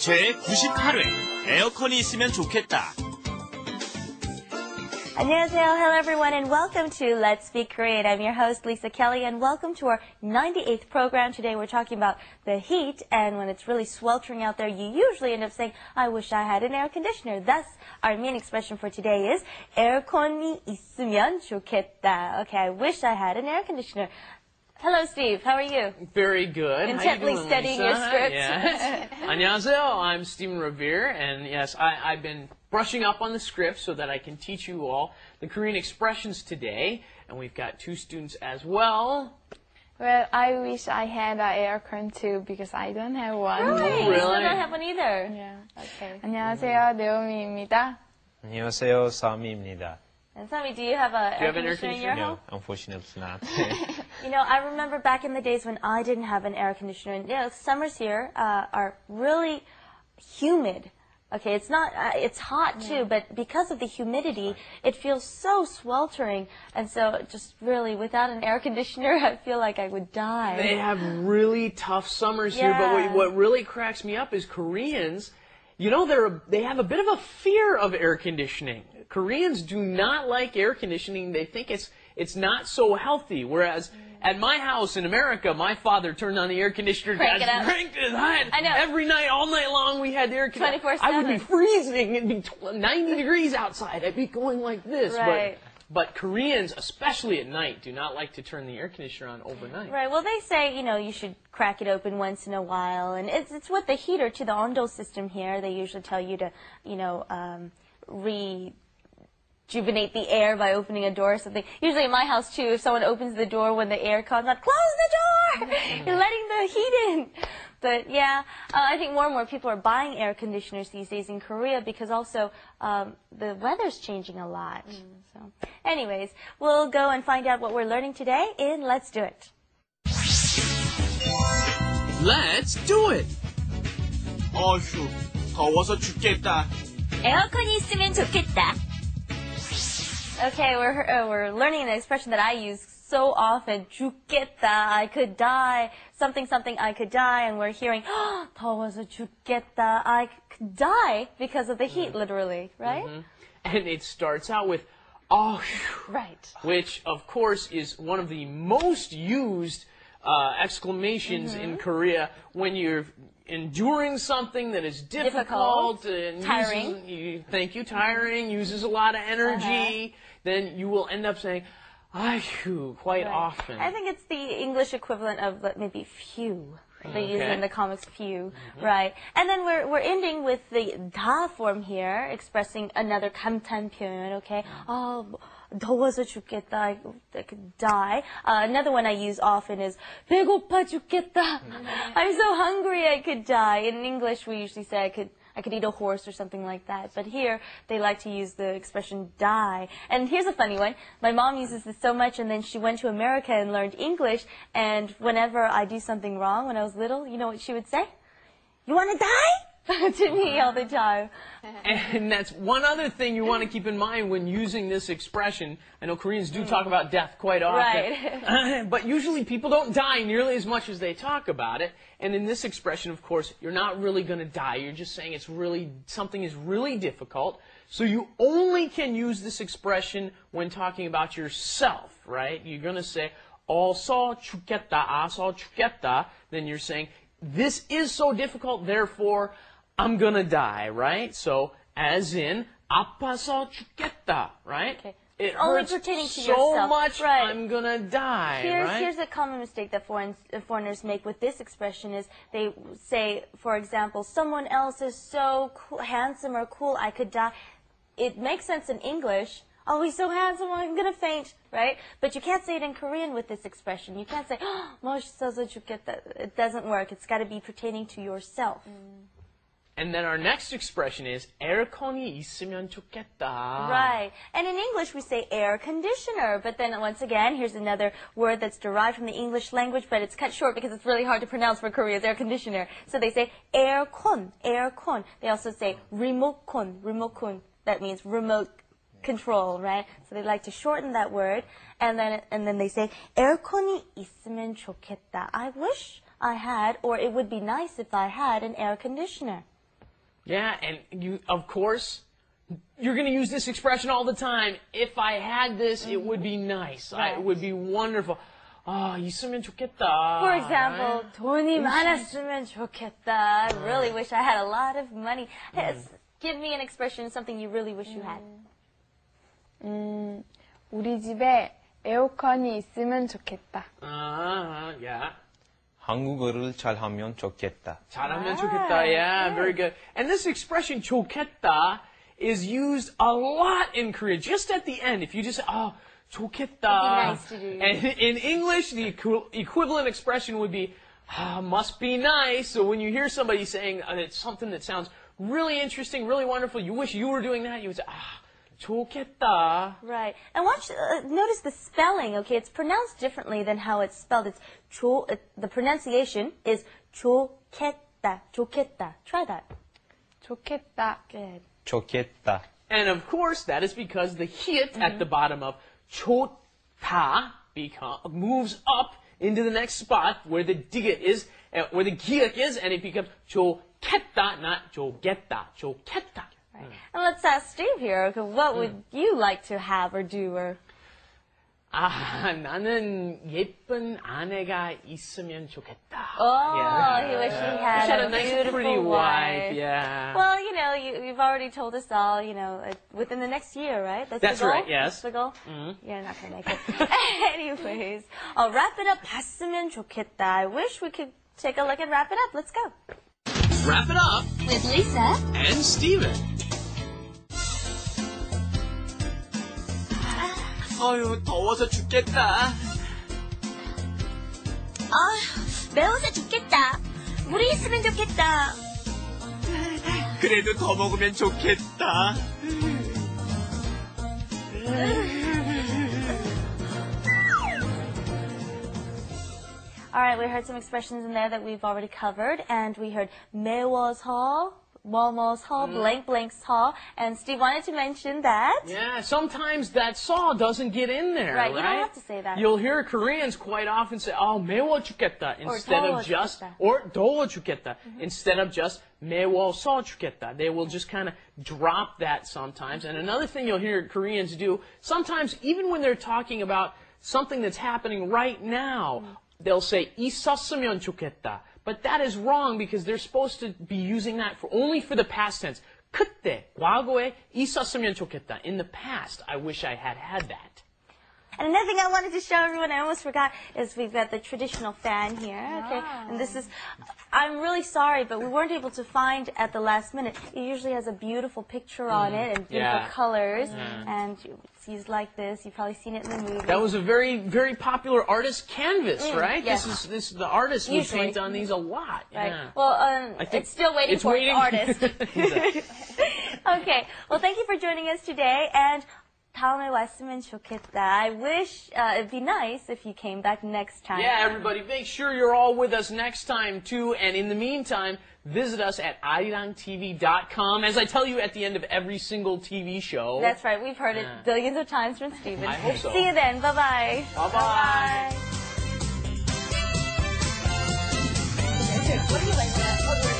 제98회 에어컨이 있으면 좋겠다. 안녕하세요. Hello everyone and welcome to Let's Speak Korean. I'm your host Lisa Kelly and welcome to our 98th program. Today we're talking about the heat, and when it's really sweltering out there, you usually end up saying, I wish I had an air conditioner. Thus, our main expression for today is 에어컨이 있으면 좋겠다. Okay, I wish I had an air conditioner. Hello, Steve. How are you? Very good. Intently studying your script. Yes. 안녕하세요. I'm Stephen Revere, and yes, I've been brushing up on the script so that I can teach you all the Korean expressions today. And we've got two students as well. Well, I wish I had an aircon too because I don't have one. Really? Really? I don't have one either. Yeah. Okay. 안녕하세요, 네오미입니다. 안녕하세요, 사미입니다. And Sammy, do you have an air conditioner in your home? No, unfortunately not. You know, I remember back in the days when I didn't have an air conditioner. And, you know, summers here are really humid. Okay, it's not, it's hot too, but because of the humidity, it feels so sweltering. And so just really, without an air conditioner, I feel like I would die. They have really tough summers here, but what really cracks me up is Koreans, you know, they have a bit of a fear of air conditioning. Koreans do not like air conditioning. They think it's not so healthy. Whereas at my house in America, my father turned on the air conditioner, Cranked it high. I know. Every night, all night long, we had the air conditioner. 24/7. I would be freezing. It'd be 90 degrees outside. I'd be going like this. Right. But Koreans, especially at night, do not like to turn the air conditioner on overnight. Right. Well, they say, you know, you should crack it open once in a while. And it's with the heater, to the Ondo system here. They usually tell you to, you know, rejuvenate the air by opening a door or something. Usually in my house, too, if someone opens the door when the air comes out, close the door! You're letting the heat in. But, yeah, I think more and more people are buying air conditioners these days in Korea because also the weather's changing a lot. So, anyways, we'll go and find out what we're learning today in Let's Do It. Let's do it! 어휴, 더워서 죽겠다. 에어컨이 있으면 좋겠다. Okay, we're learning an expression that I use so often. 죽겠다, I could die. Something, I could die. And we're hearing, 더워서 죽겠다, I could die because of the heat, literally, right? And it starts out with, oh, Right. which, of course, is one of the most used exclamations in Korea when you're enduring something that is difficult and tiring. Tiring, uses a lot of energy, then you will end up saying, "Ayu," quite often. I think it's the English equivalent of maybe few. They use it in the comics few, right? And then we're ending with the da form here, expressing another 감탄 표현, okay? Oh, 더워서 죽겠다, I could die. Another one I use often is 배고파 죽겠다. I'm so hungry I could die. In English, we usually say I could eat a horse or something like that. But here, they like to use the expression die. And here's a funny one. My mom uses this so much, and then she went to America and learned English. And whenever I do something wrong when I was little, you know what she would say? You want to die? To me all the time. And that's one other thing you want to keep in mind when using this expression. I know Koreans do talk about death quite often. Right. But usually people don't die nearly as much as they talk about it. And in this expression, of course, you're not really going to die. You're just saying something is really difficult. So you only can use this expression when talking about yourself, right? You're going to say, 어서 죽겠다, 아서 죽겠다. Then you're saying, this is so difficult, therefore, I'm gonna die, right? So, as in, 아파서 죽겠다, right? Okay. It Only hurts pertaining to so yourself. much, Right. I'm gonna die, right? Here's a common mistake that foreigners make with this expression is they say, for example, someone else is so cool, handsome or cool, I could die. It makes sense in English. Oh, he's so handsome, I'm gonna faint, right? But you can't say it in Korean with this expression. You can't say, 멋있어서 죽겠다. It doesn't work. It's got to be pertaining to yourself. And then our next expression is 에어컨이 있으면 좋겠다. Right. And in English, we say air conditioner. But then once again, here's another word that's derived from the English language, but it's cut short because it's really hard to pronounce for Korea's air conditioner. So they say aircon, aircon. They also say remote-con, remote-con. That means remote control, right? So they like to shorten that word. And then they say 에어컨이 있으면 좋겠다. I wish I had, or it would be nice if I had an air conditioner. Yeah, and you, of course, you're going to use this expression all the time. If I had this, it would be nice. Right. It would be wonderful. 아, 있으면 좋겠다. For example, 돈이 많았으면 좋겠다. I really wish I had a lot of money. Give me an expression, something you really wish you had. 우리 집에 에어컨이 있으면 좋겠다. Yeah. 한국어를 잘하면 좋겠다. 잘하면 좋겠다. Yeah, very good. And this expression 좋겠다 is used a lot in Korea. Just at the end, if you just say, oh, 좋겠다. Nice to do. And in English, the equivalent expression would be, must be nice. So when you hear somebody saying it's something that sounds really interesting, really wonderful, you wish you were doing that, you would say, 좋겠다. Right. And watch, notice the spelling, okay? It's pronounced differently than how it's spelled. It's the pronunciation is 좋겠다, 좋겠다. Try that. 좋겠다. Good. 좋겠다. And of course, that is because the hit at the bottom of 좋다 moves up into the next spot where the giat is, and it becomes 좋겠다, not 좋겠다, 좋겠다. Right. And let's ask Steve here, okay, what would you like to have or do or... 나는 예쁜 아내가 있으면 좋겠다. Oh, Yeah. he wish he Wish had had a a nice, beautiful pretty wife. wife. Yeah. Well, you know, you've already told us all, you know, within the next year, right? That's the goal? right, yes. That's the goal? You're not going to make it. Anyways, I'll wrap it up. 봤으면 좋겠다. I wish we could take a look and wrap it up. Let's go. Wrap it up With Lisa. and Steven. 아유, 더워서 죽겠다. 매워서 죽겠다. 물이 있으면 좋겠다. 그래도 더 먹으면 좋겠다. All right, we heard some expressions in there that we've already covered, and we heard 매워서, 뭐뭐서, blank blank서, and Steve wanted to mention that. Yeah, sometimes that saw doesn't get in there, Right, you don't have to say that. You'll hear Koreans quite often say, 매워 죽겠다, instead 더워 of just, 죽겠다. or 더워 죽겠다, instead of just 매워서 죽겠다. They will just kind of drop that sometimes. And another thing you'll hear Koreans do, sometimes even when they're talking about something that's happening right now, they'll say 있었으면 좋겠다. But that is wrong because they're supposed to be using that only for the past tense. 그때, 과거에 있었으면 좋겠다. In the past, I wish I had had that. And another thing I wanted to show everyone, I almost forgot, is we've got the traditional fan here. Okay, and this is, I'm really sorry, but we weren't able to find at the last minute. It usually has a beautiful picture on it and beautiful colors, and it's used like this. You've probably seen it in the movie. That was a very, very popular artist canvas, right? yes. This the artist would Usually. paint on these a lot. Right. Yeah. Well, I think it's still waiting it's for waiting. an artist. Okay. Well, thank you for joining us today, and 다음에 왔으면 좋겠다. I wish it'd be nice if you came back next time. Yeah, everybody, make sure you're all with us next time, too. And in the meantime, visit us at arirangtv.com, as I tell you at the end of every single TV show. That's right. We've heard it billions of times from Steven. I hope so. See you then. Bye-bye. Bye-bye. What do you like that?